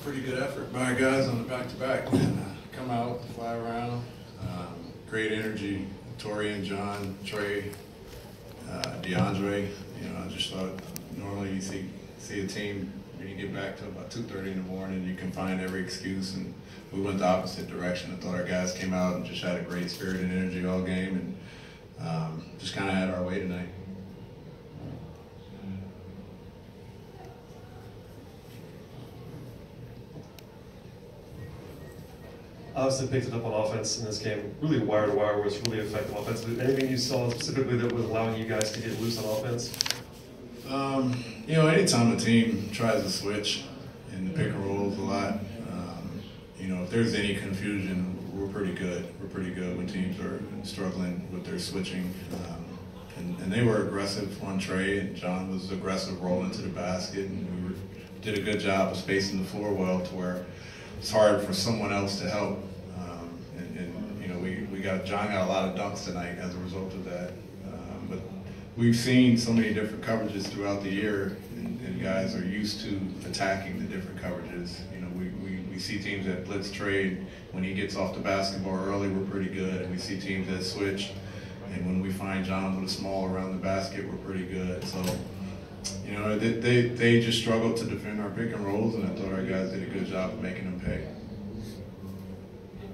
Pretty good effort by guys on the back-to-back, man. Come out, fly around, great energy. Torian, John, Trey, DeAndre. You know, I just thought normally you see a team when you get back to about 2:30 in the morning, you can find every excuse, and we went the opposite direction. I thought our guys came out and just had a great spirit and energy all game, and just kind of had our way tonight. Obviously picked it up on offense in this game. Really wire to wire was really effective offensively. Anything you saw specifically that was allowing you guys to get loose on offense? You know, anytime a team tries to switch in the pick and rolls a lot, you know, if there's any confusion, we're pretty good. We're pretty good when teams are struggling with their switching. And they were aggressive on Trey, and John was aggressive rolling to the basket, and we did a good job of spacing the floor well to where it's hard for someone else to help. And you know, John got a lot of dunks tonight as a result of that. But we've seen so many different coverages throughout the year, and guys are used to attacking the different coverages. You know, we see teams that blitz trade. When he gets off the basketball early, we're pretty good. And we see teams that switch. And when we find John with a small around the basket, we're pretty good. So, you know, they just struggled to defend our pick and rolls, and I thought our guys did a good job of making them pay.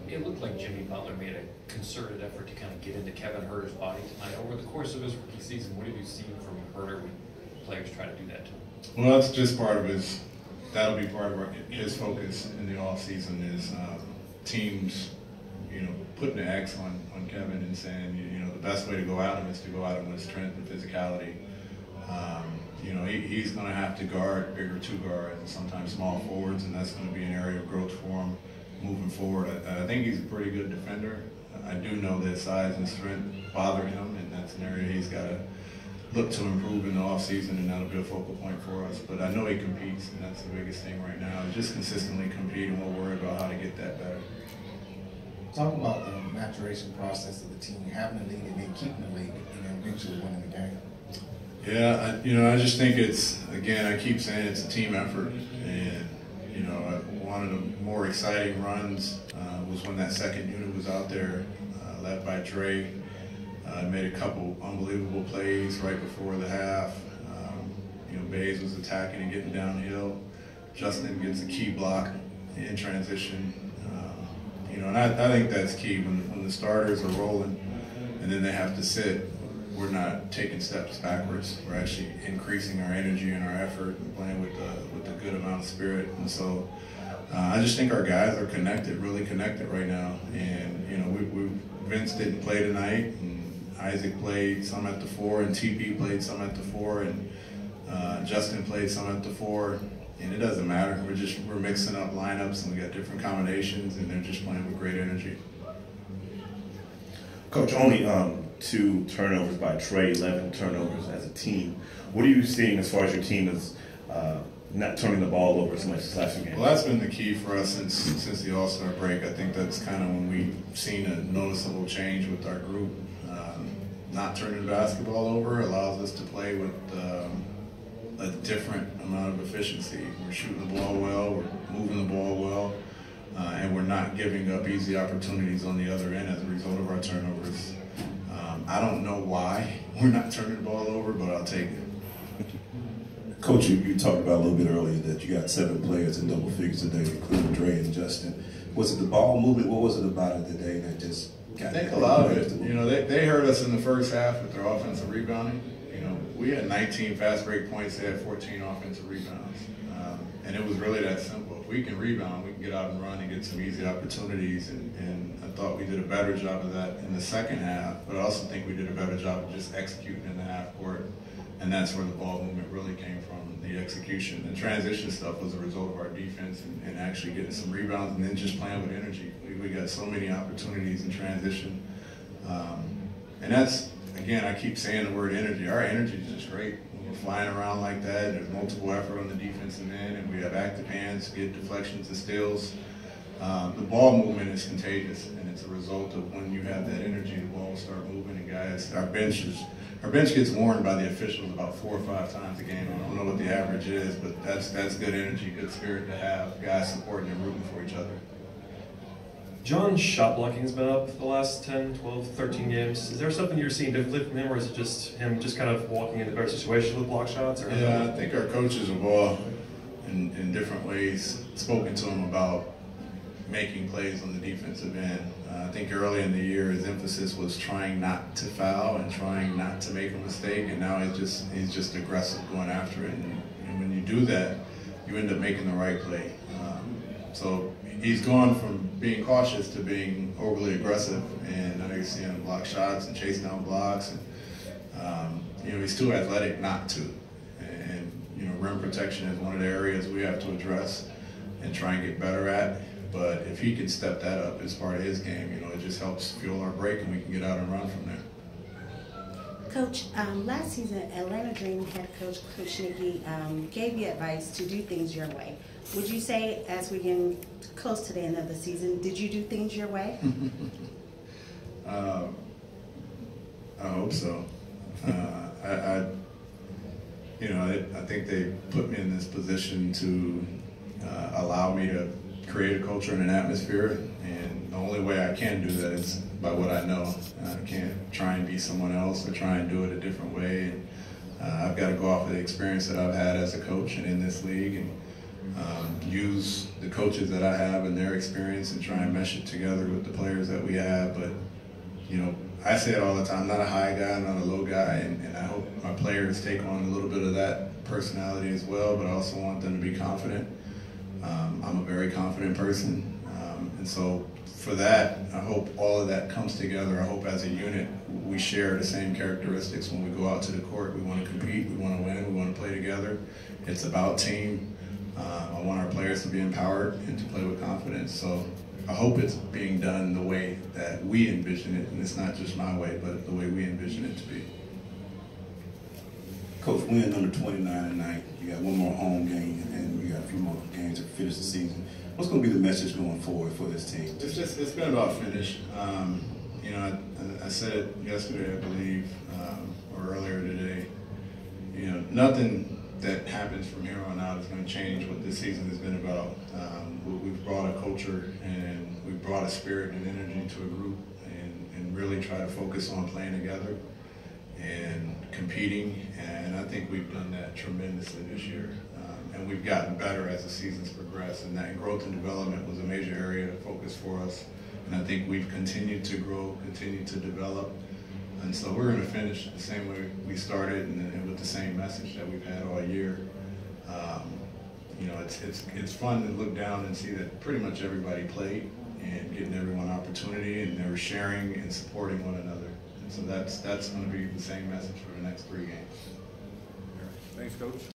It looked like Jimmy Butler made a concerted effort to kind of get into Kevin Huerter's body tonight. Over the course of his rookie season, what have you seen from Huerter when players try to do that to him? Well, that's just part of that'll be part of his focus in the offseason is teams, you know, putting the X on Kevin and saying, you know, the best way to go at him is to go at him with strength and physicality. You know, he's going to have to guard bigger two guards and sometimes small forwards, and that's going to be an area of growth for him moving forward. I think he's a pretty good defender. I do know that size and strength bother him, and that's an area he's got to look to improve in the offseason, and that'll be a focal point for us. But I know he competes, and that's the biggest thing right now. Just consistently compete, and we'll worry about how to get that better. Talk about the maturation process of the team, having the lead and then keeping the lead, and then eventually winning the game. Yeah, you know, I just think it's, again, I keep saying it's a team effort, and, you know, one of the more exciting runs was when that second unit was out there, led by Trey. Made a couple unbelievable plays right before the half. You know, Bays was attacking and getting downhill. Justin gets a key block in transition. You know, and I think that's key when the starters are rolling and then they have to sit. We're not taking steps backwards. We're actually increasing our energy and our effort and playing with a good amount of spirit. And so I just think our guys are connected, really connected right now. And, you know, Vince didn't play tonight, and Isaac played some at the 4, and TP played some at the 4, and Justin played some at the 4. And it doesn't matter. We're mixing up lineups, and we got different combinations, and they're just playing with great energy. Coach, only 2 turnovers by Trey, 11 turnovers as a team. What are you seeing as far as your team is not turning the ball over as much as last game? Well, that's been the key for us since the All-Star break. I think that's kind of when we've seen a noticeable change with our group. Not turning the basketball over allows us to play with a different amount of efficiency. We're shooting the ball well, we're moving the ball well, and we're not giving up easy opportunities on the other end as a result of our turnovers. I don't know why we're not turning the ball over, but I'll take it. Coach, you talked about a little bit earlier that you got 7 players in double figures today, including Dre and Justin. Was it the ball movement? What was it about it today that just got I think a lot of it, you know, they hurt us in the first half with their offensive rebounding. You know, we had 19 fast break points, they had 14 offensive rebounds. And it was really that simple. If we can rebound, we can get out and run and get some easy opportunities. And I thought we did a better job of that in the second half, but I also think we did a better job of just executing in the half court. And that's where the ball movement really came from, the execution. The transition stuff was a result of our defense and actually getting some rebounds and then just playing with energy. We got so many opportunities in transition. And that's, again, I keep saying the word energy. Our energy is just great. When we're flying around like that, there's multiple effort on the defensive end, and we have active hands, get deflections and steals. The ball movement is contagious, and it's a result of when you have that energy, the ball will start moving, and guys, our bench is our bench gets worn by the officials about 4 or 5 times a game. I don't know what the average is, but that's good energy, good spirit to have, guys supporting and rooting for each other. John's shot blocking has been up the last 10, 12, 13 games. Is there something you're seeing differently from him, or is it just him just kind of walking into better situations with block shots? Or yeah, I think our coaches have all, in different ways, spoken to him about making plays on the defensive end. I think early in the year his emphasis was trying not to foul and trying not to make a mistake, and now he's just aggressive going after it. And when you do that, you end up making the right play. So he's gone from being cautious to being overly aggressive, and I think he's seeing him block shots and chase down blocks. And, he's too athletic not to. And rim protection is one of the areas we have to address and try and get better at. But if he can step that up as part of his game, it just helps fuel our break and we can get out and run from there. Coach, last season, Atlanta Dream head coach, Coach Nicky, gave you advice to do things your way. Would you say, as we're getting close to the end of the season, did you do things your way? I hope so. I think they put me in this position to allow me to create a culture and an atmosphere, and the only way I can do that is by what I know. I can't try and be someone else or try and do it a different way. And I've got to go off of the experience that I've had as a coach and in this league, and use the coaches that I have and their experience and try and mesh it together with the players that we have. But I say it all the time, I'm not a high guy, I'm not a low guy, and I hope my players take on a little bit of that personality as well, but I also want them to be confident. I'm a very confident person, and so for that, I hope all of that comes together. I hope as a unit we share the same characteristics when we go out to the court. We want to compete, we want to win, we want to play together. It's about team. I want our players to be empowered and to play with confidence. So I hope it's being done the way that we envision it, and it's not just my way, but the way we envision it to be. Coach, win number 29 tonight. You got one more home game, and you got a few more games to finish the season. What's going to be the message going forward for this team? It's been about finish. I said it yesterday, I believe, or earlier today. Nothing that happens from here on out is going to change what this season has been about. We've brought a culture and we've brought a spirit and energy to a group, and really try to focus on playing together and competing, and I think we've done that tremendously this year. And we've gotten better as the season's progressed, and that growth and development was a major area of focus for us. And I think we've continued to grow, continued to develop. And so we're going to finish the same way we started, and with the same message that we've had all year. It's fun to look down and see that pretty much everybody played and getting everyone opportunity, and they were sharing and supporting one another. And so that's going to be the same message for the next 3 games. Thanks, Coach.